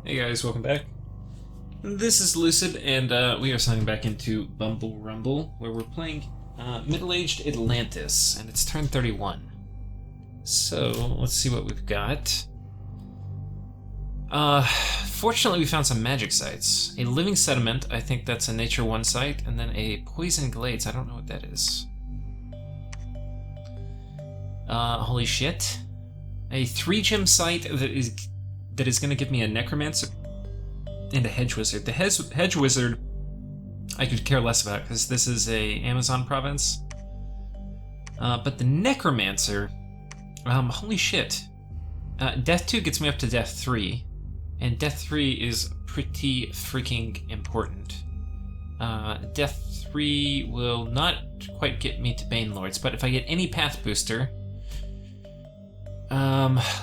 Hey guys, welcome back. This is Lucid, and we are signing back into Bumble Rumble, where we're playing middle-aged Atlantis, and it's turn 31. So, let's see what we've got. Fortunately we found some magic sites. A living sediment, I think that's a Nature 1 site, and then a poison glades, I don't know what that is. Holy shit. A 3-gem site that is going to give me a necromancer and a hedge wizard. The hedge wizard I could care less about because this is a Amazon province. But the necromancer, holy shit. Death 2 gets me up to Death 3, and Death 3 is pretty freaking important. Death 3 will not quite get me to Bane Lords, but if I get any path booster,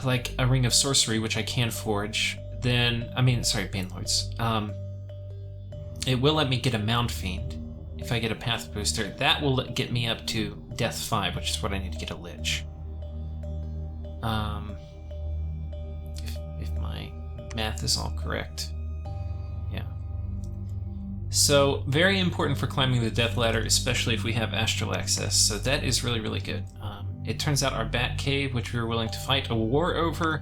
like a Ring of Sorcery, which I can forge, then, Bane Lords. It will let me get a Mound Fiend if I get a Path Booster. That will get me up to Death 5, which is what I need to get a Lich. If my math is all correct. Yeah. So, very important for climbing the Death Ladder, especially if we have Astral Access, so that is really, really good. It turns out our Bat Cave, which we were willing to fight a war over,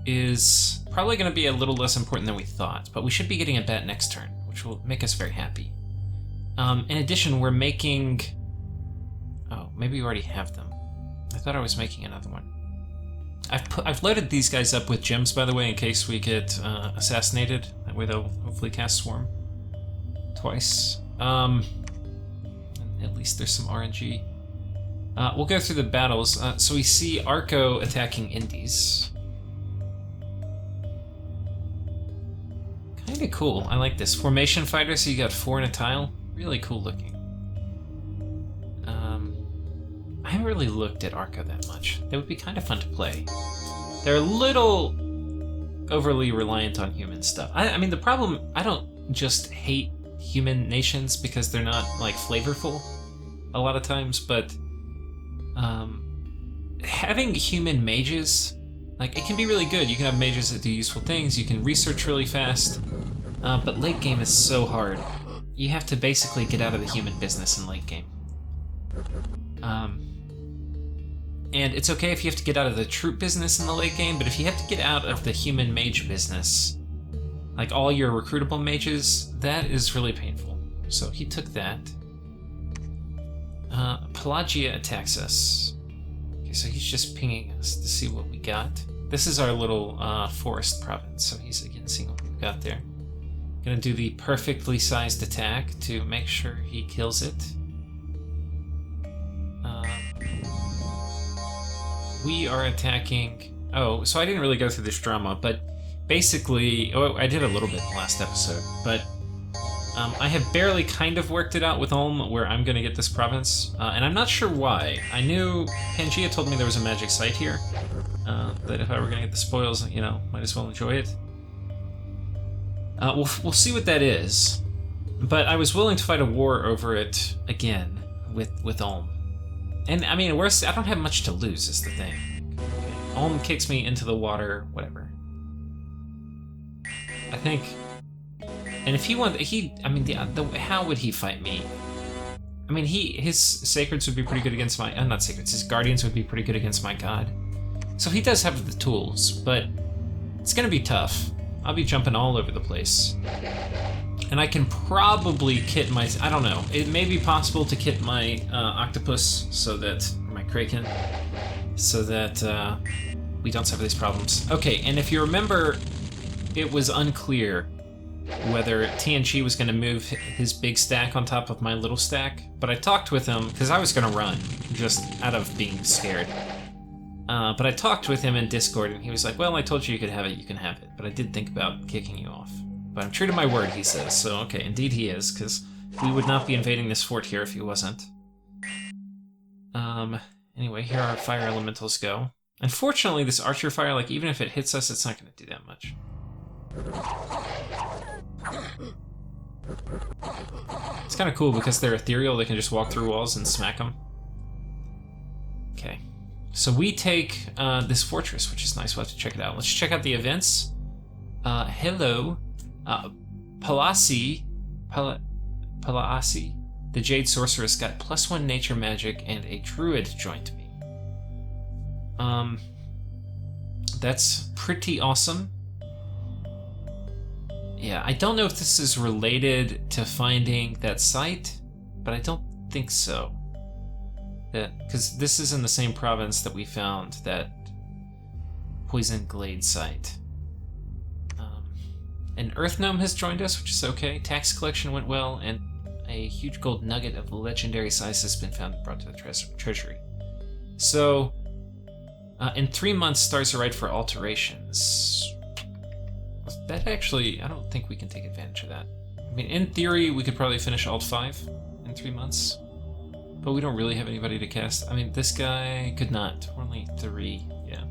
is probably going to be a little less important than we thought, but we should be getting a bat next turn, which will make us very happy. In addition, we're making... Oh, maybe we already have them. I thought I was making another one. I've loaded these guys up with gems, by the way, in case we get assassinated. That way they'll hopefully cast Swarm twice. And at least there's some RNG. We'll go through the battles. So we see Arco attacking Indies. Kinda cool. I like this. Formation fighter, so you got 4 in a tile. Really cool looking. I haven't really looked at Arco that much. They would be kind of fun to play. They're a little overly reliant on human stuff. I mean, the problem, I don't just hate human nations because they're not, like, flavorful a lot of times, but having human mages, like, it can be really good. You can have mages that do useful things, you can research really fast, but late game is so hard. You have to basically get out of the human business in late game. And it's okay if you have to get out of the troop business in the late game, but if you have to get out of the human mage business, like all your recruitable mages, that is really painful. So he took that. Pelagia attacks us. Okay, so he's just pinging us to see what we got. This is our little forest province, so he's again seeing what we've got there. Gonna do the perfectly sized attack to make sure he kills it. We are attacking... Oh, so I didn't really go through this drama, but basically... Oh, I did a little bit in the last episode, but I have barely kind of worked it out with Ulm where I'm going to get this province, and I'm not sure why. I knew Pangea told me there was a magic site here, that if I were going to get the spoils, you know, might as well enjoy it. We'll see what that is, but I was willing to fight a war over it again with Ulm. And I mean, I don't have much to lose is the thing. Okay. Ulm kicks me into the water, whatever. I think... And if he wanted, how would he fight me? I mean, his sacreds would be pretty good against my, not sacreds, his guardians would be pretty good against my god. So he does have the tools, but it's gonna be tough. I'll be jumping all over the place. And I can probably kit my, I don't know, it may be possible to kit my octopus so that, or my kraken, so that we don't suffer these problems. Okay, and if you remember, it was unclear whether TNG was going to move his big stack on top of my little stack, but I talked with him, because I was going to run, just out of being scared. But I talked with him in Discord, and he was like, well, I told you you could have it, you can have it, but I did think about kicking you off. But I'm true to my word, he says, so okay, indeed he is, because we would not be invading this fort here if he wasn't. Anyway, here our fire elementals go. Unfortunately, this archer fire, like, even if it hits us, it's not going to do that much. It's kind of cool because they're ethereal, they can just walk through walls and smack them. Okay. So we take this fortress, which is nice. We'll have to check it out. Let's check out the events. Hello. Palasi, the Jade Sorceress, got +1 nature magic, and a druid joined me. That's pretty awesome. Yeah, I don't know if this is related to finding that site, but I don't think so. Because this is in the same province that we found that Poison Glade site. An Earth Gnome has joined us, which is okay. Tax collection went well, and a huge gold nugget of legendary size has been found and brought to the treasury. So, in 3 months, stars are right for alterations. That actually, I don't think we can take advantage of that. I mean, in theory, we could probably finish Alt 5 in 3 months, but we don't really have anybody to cast. I mean, this guy could not. We're only 3, yeah.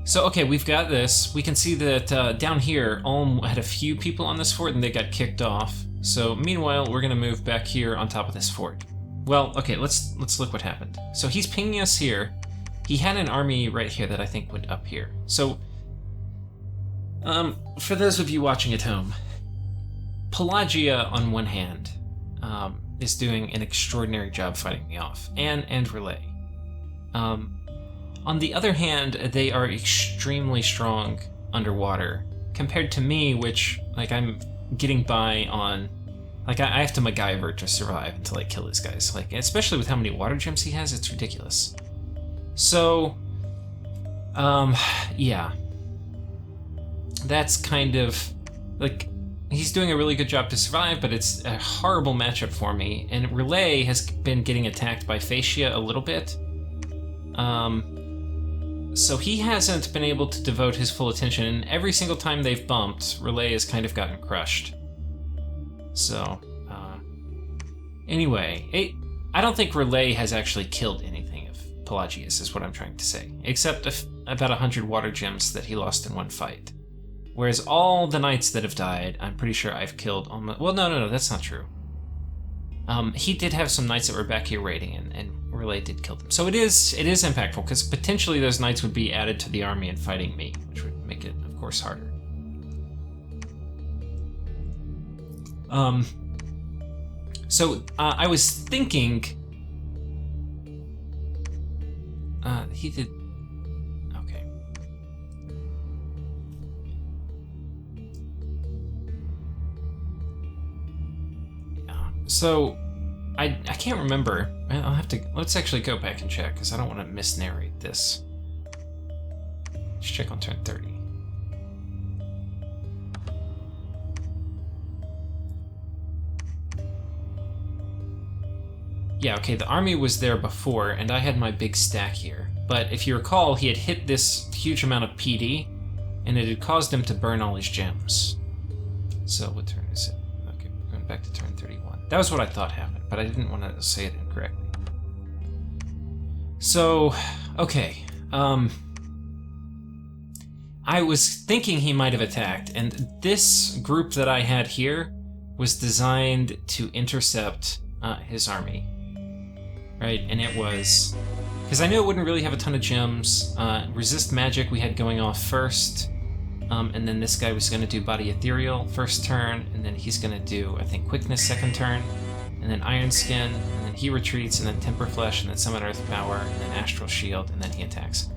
So, okay, we've got this. We can see that down here, Ulm had a few people on this fort and they got kicked off. So, meanwhile, we're gonna move back here on top of this fort. Well, okay, let's look what happened. So he's pinging us here. He had an army right here that I think went up here. So, for those of you watching at home, Pelagia, on one hand, is doing an extraordinary job fighting me off, and Relay. On the other hand, they are extremely strong underwater, compared to me, which, like, I'm getting by on... Like, I have to MacGyver to survive until I kill these guys. Like, especially with how many water gems he has, it's ridiculous. So, yeah. That's kind of, like, he's doing a really good job to survive, but it's a horrible matchup for me. And Relay has been getting attacked by Fascia a little bit. So he hasn't been able to devote his full attention, and every single time they've bumped, Relay has kind of gotten crushed. So, anyway, I don't think Relay has actually killed anything of Pelagius, is what I'm trying to say, except about 100 water gems that he lost in one fight. Whereas all the knights that have died, I'm pretty sure I've killed almost... Well, no, that's not true. He did have some knights that were back here raiding, and Relay did kill them. So it is impactful, because potentially those knights would be added to the army and fighting me, which would make it, of course, harder. So I was thinking, he did, okay. Yeah. So I can't remember. I'll have to, let's actually go back and check, because I don't want to misnarrate this. Let's check on turn 30. Yeah, okay, the army was there before, and I had my big stack here. But if you recall, he had hit this huge amount of PD, and it had caused him to burn all his gems. So, what turn is it? Okay, we're going back to turn 31. That was what I thought happened, but I didn't want to say it incorrectly. So, okay, I was thinking he might have attacked, and this group that I had here was designed to intercept his army. Right, and it was... Because I knew it wouldn't really have a ton of gems. Resist magic we had going off first. And then this guy was going to do Body Ethereal first turn, and then he's going to do, I think, Quickness second turn, and then Iron Skin, and then he retreats, and then Temper Flesh, and then Summon Earth Power, and then Astral Shield, and then he attacks.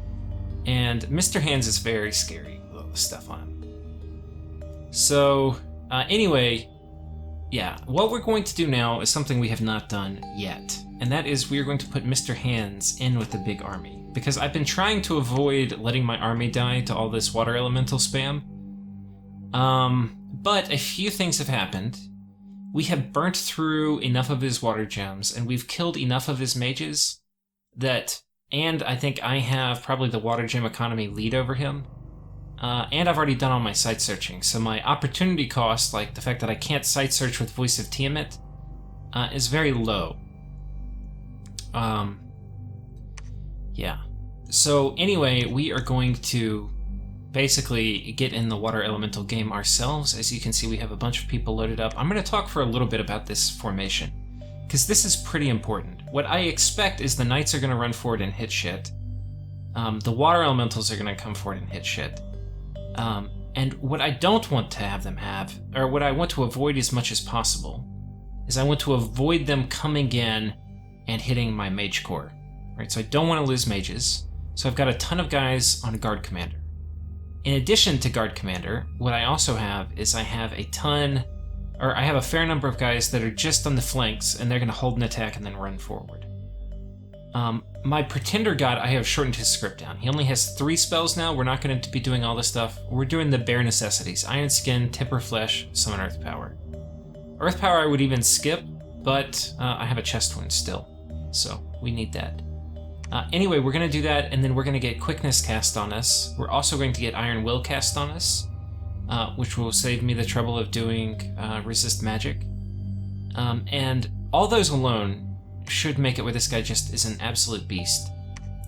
And Mr. Hands is very scary with all this stuff on him. So, anyway, yeah, what we're going to do now is something we have not done yet. And that is we are going to put Mr. Hands in with the big army. Because I've been trying to avoid letting my army die to all this water elemental spam. But a few things have happened. We have burnt through enough of his water gems, and we've killed enough of his mages that, and I think I have probably the water gem economy lead over him. And I've already done all my site searching, so my opportunity cost, like the fact that I can't site search with Voice of Tiamat, is very low. Yeah. So anyway, we are going to basically get in the water elemental game ourselves. As you can see, we have a bunch of people loaded up. I'm going to talk for a little bit about this formation, because this is pretty important. What I expect is the knights are going to run forward and hit shit. The water elementals are going to come forward and hit shit. And what I don't want to have them have, or what I want to avoid as much as possible, is I want to avoid them coming in and hitting my mage core. Right, so I don't want to lose mages. So I've got a ton of guys on guard commander. In addition to guard commander, what I also have is I have a fair number of guys that are just on the flanks, and they're going to hold an attack and then run forward. My pretender god, I have shortened his script down. He only has 3 spells now. We're not going to be doing all this stuff. We're doing the bare necessities: Iron Skin, Tipper Flesh, Summon Earth Power. Earth Power I would even skip, but I have a chest wound still, so we need that. Anyway, we're going to do that, and then we're going to get Quickness cast on us. We're also going to get Iron Will cast on us, which will save me the trouble of doing Resist Magic. And all those alone should make it where this guy just is an absolute beast.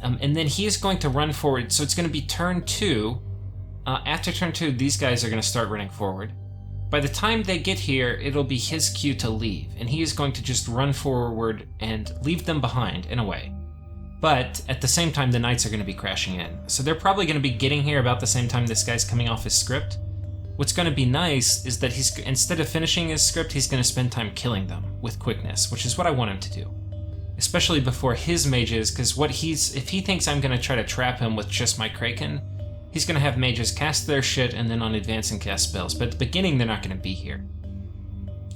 And then he is going to run forward, so it's going to be turn 2. After turn 2, these guys are going to start running forward. By the time they get here, it'll be his cue to leave, and he is going to just run forward and leave them behind, in a way. But at the same time, the knights are going to be crashing in. So they're probably going to be getting here about the same time this guy's coming off his script. What's going to be nice is that he's, instead of finishing his script, he's going to spend time killing them with Quickness, which is what I want him to do. Especially before his mages, because if he thinks I'm going to try to trap him with just my Kraken, he's going to have mages cast their shit and then on advancing cast spells. But at the beginning, they're not going to be here.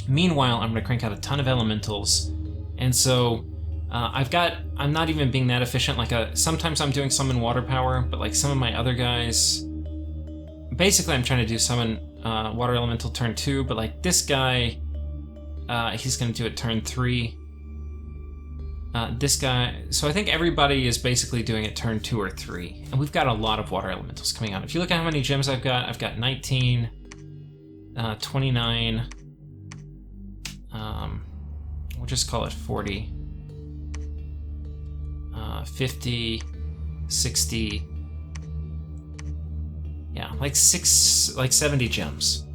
Meanwhile, I'm going to crank out a ton of elementals, and so I'm not even being that efficient. Sometimes I'm doing summon water power, but like some of my other guys, basically I'm trying to do summon water elemental turn 2, but like this guy, he's going to do it turn 3. This guy, so I think everybody is basically doing it turn 2 or 3, and we've got a lot of water elementals coming out. If you look at how many gems I've got 19, 29, we'll just call it 40, 50, 60, yeah, like 70 gems.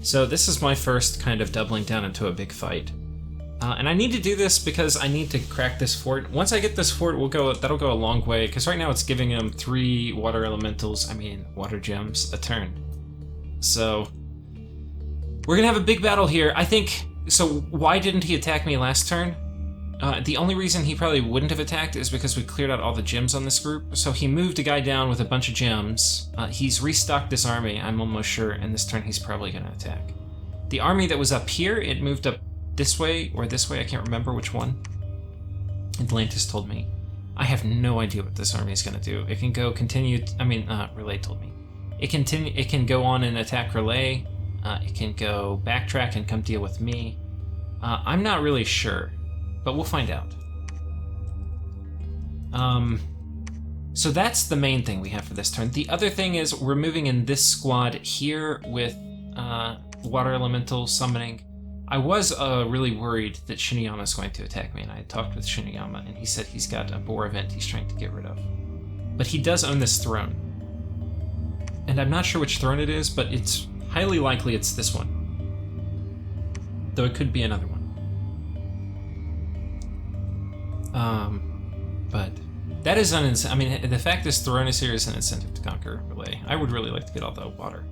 So this is my first kind of doubling down into a big fight. And I need to do this because I need to crack this fort. Once I get this fort, that'll go a long way, because right now it's giving him 3 water gems a turn. So we're gonna have a big battle here. I think, so why didn't he attack me last turn? The only reason he probably wouldn't have attacked is because we cleared out all the gems on this group. So he moved a guy down with a bunch of gems. He's restocked this army, I'm almost sure, and this turn he's probably gonna attack. The army that was up here, it moved up this way or this way, I can't remember which one. Atlantis told me. I have no idea what this army is going to do. It can go Relay told me. It can go on and attack Relay. It can go backtrack and come deal with me. I'm not really sure, but we'll find out. So that's the main thing we have for this turn. The other thing is we're moving in this squad here with Water Elemental summoning. I was really worried that Shiniyama is going to attack me, and I talked with Shiniyama, and he said he's got a boar event he's trying to get rid of. But he does own this throne. And I'm not sure which throne it is, but it's highly likely it's this one. Though it could be another one. But that is the fact this throne is here is an incentive to conquer Relay. I would really like to get all the water.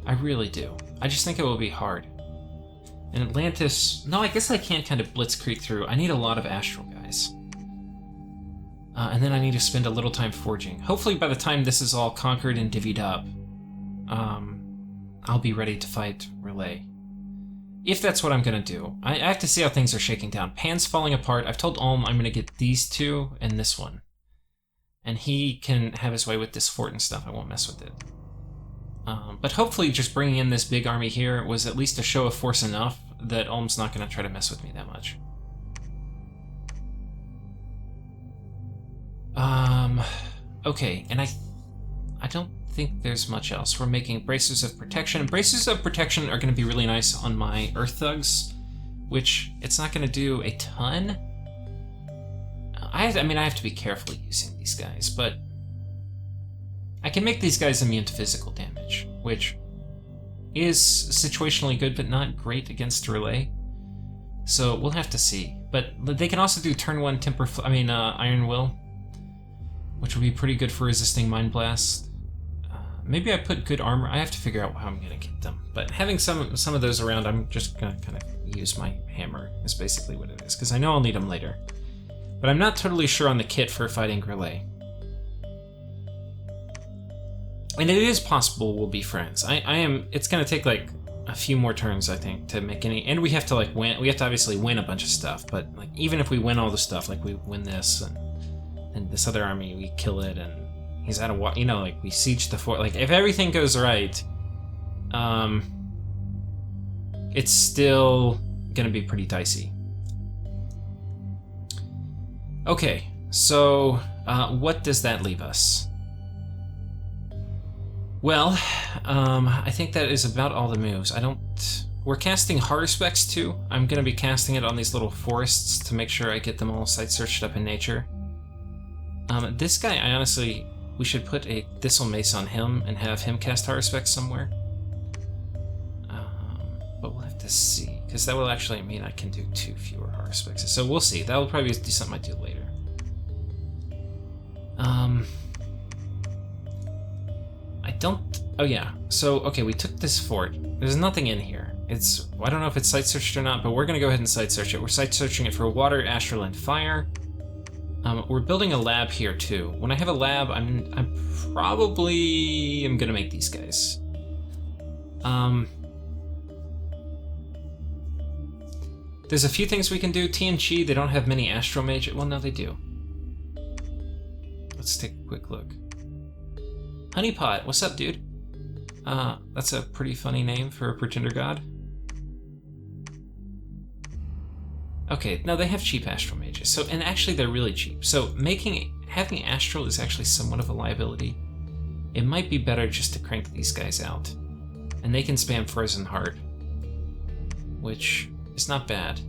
I really do. I just think it will be hard. And Atlantis, no, I guess I can't kind of blitzkrieg through. I need a lot of astral guys. And then I need to spend a little time forging. Hopefully by the time this is all conquered and divvied up, I'll be ready to fight Relay. If that's what I'm going to do. I have to see how things are shaking down. Pan's falling apart. I've told Ulm I'm going to get these 2 and this one. And he can have his way with this fort and stuff. I won't mess with it. But hopefully just bringing in this big army here was at least a show of force enough that Ulm's not going to try to mess with me that much. Okay, and I don't think there's much else. We're making Bracers of Protection. Bracers of Protection are going to be really nice on my Earth Thugs, which it's not going to do a ton. I have to be careful using these guys, but I can make these guys immune to physical damage, which is situationally good, but not great against Relay. So we'll have to see. But they can also do turn 1 Iron Will. which would be pretty good for resisting Mind Blast. Maybe I put good armor. I have to figure out how I'm gonna get them. But having some of those around, I'm just gonna kind of use my hammer. Is basically what it is, because I know I'll need them later. But I'm not totally sure on the kit for fighting Grillet. And it is possible we'll be friends. I am. It's gonna take like a few more turns, I think, to make any. And we have to like win. We have to obviously win a bunch of stuff. But like even if we win all the stuff, like we win this and this other army, we kill it, and he's out of water. You know, like we siege the fort. Like if everything goes right, it's still gonna be pretty dicey. Okay, so what does that leave us? Well, I think that is about all the moves. We're casting Haruspex too. I'm gonna be casting it on these little forests to make sure I get them all site searched up in nature. This guy, we should put a Thistle Mace on him and have him cast Haruspex somewhere. But we'll have to see, because that will actually mean I can do 2 fewer Haruspexes. So we'll see. That will probably be something I do later. Oh yeah. So okay, we took this fort. There's nothing in here. I don't know if it's site searched or not, but we're gonna go ahead and site search it. We're site searching it for water, astral, and fire. We're building a lab here too. When I have a lab, I'm probably gonna make these guys. There's a few things we can do. TNG, they don't have many astral mage. Well, no, they do. Let's take a quick look. Honeypot, what's up, dude? That's a pretty funny name for a pretender god. Okay, no, they have cheap astral mages. So, and actually they're really cheap. So having astral is actually somewhat of a liability. It might be better just to crank these guys out. And they can spam Frozen Heart, which is not bad.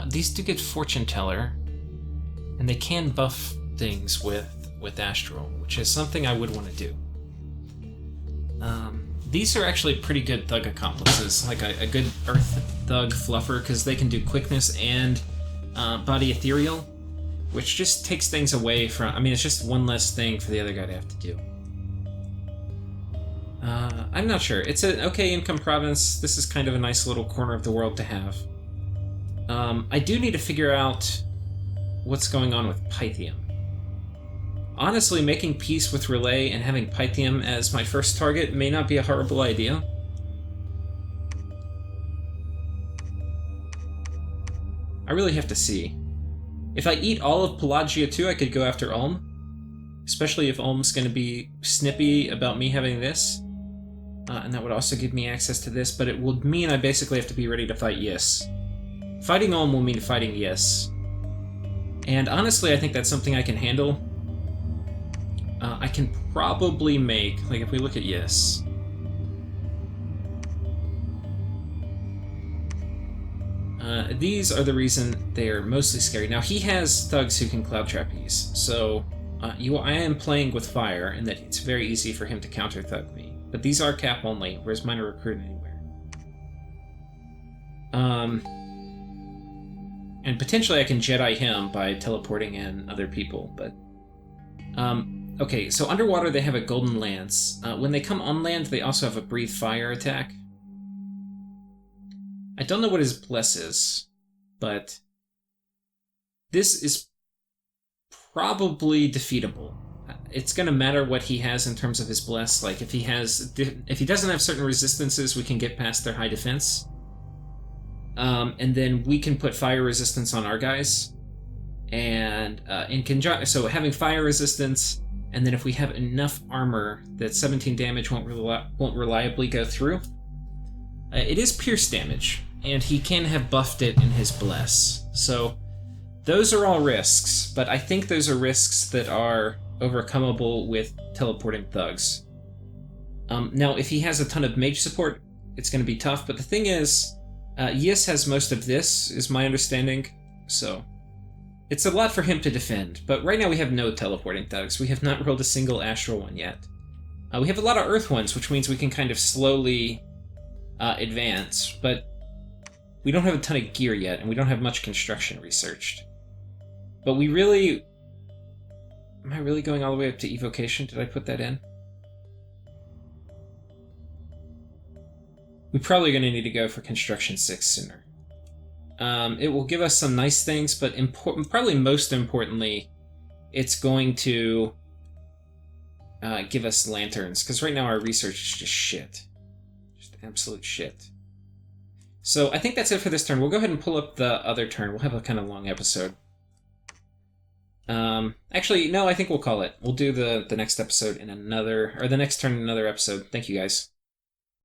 These do get Fortune Teller, and they can buff things with astral, which is something I would want to do. These are actually pretty good thug accomplices, like a good earth thug fluffer, because they can do quickness and body ethereal, which just takes things away from. I mean, it's just one less thing for the other guy to have to do. I'm not sure. It's an okay income province. This is kind of a nice little corner of the world to have. I do need to figure out what's going on with Pythium. Honestly, making peace with Relay and having Pythium as my first target may not be a horrible idea. I really have to see. If I eat all of Pelagia too, I could go after Ulm. Especially if Ulm's going to be snippy about me having this. And that would also give me access to this, but it would mean I basically have to be ready to fight Yis. Fighting Ulm will mean fighting Yis. And honestly, I think that's something I can handle. I can probably make, like if we look at Yis. These are the reason they're mostly scary. Now he has thugs who can cloud trapeze, so I am playing with fire in that it's very easy for him to counter thug me. But these are cap only, whereas mine are recruit anywhere. And potentially I can Jedi him by teleporting in other people, but... okay, so underwater they have a Golden Lance. When they come on land, they also have a Breathe Fire attack. I don't know what his Bless is, but... this is probably defeatable. It's going to matter what he has in terms of his Bless. Like, if he doesn't have certain resistances, we can get past their high defense. And then we can put fire resistance on our guys. And so having fire resistance, and then if we have enough armor that 17 damage won't reliably go through. It is pierce damage, and he can have buffed it in his Bless. So those are all risks, but I think those are risks that are overcomable with teleporting thugs. Now, if he has a ton of mage support, it's going to be tough, but the thing is, Yis has most of this, is my understanding, so it's a lot for him to defend, but right now we have no teleporting thugs. We have not rolled a single astral one yet. We have a lot of earth ones, which means we can kind of slowly advance, but we don't have a ton of gear yet, and we don't have much construction researched. But we really... Am I really going all the way up to evocation? Did I put that in? We're probably going to need to go for construction 6 sooner. It will give us some nice things, but probably most importantly, it's going to give us lanterns, because right now our research is just shit. Just absolute shit. So I think that's it for this turn. We'll go ahead and pull up the other turn. We'll have a kind of long episode. Actually, no, I think we'll call it. We'll do the next episode in another, or the next turn in another episode. Thank you, guys.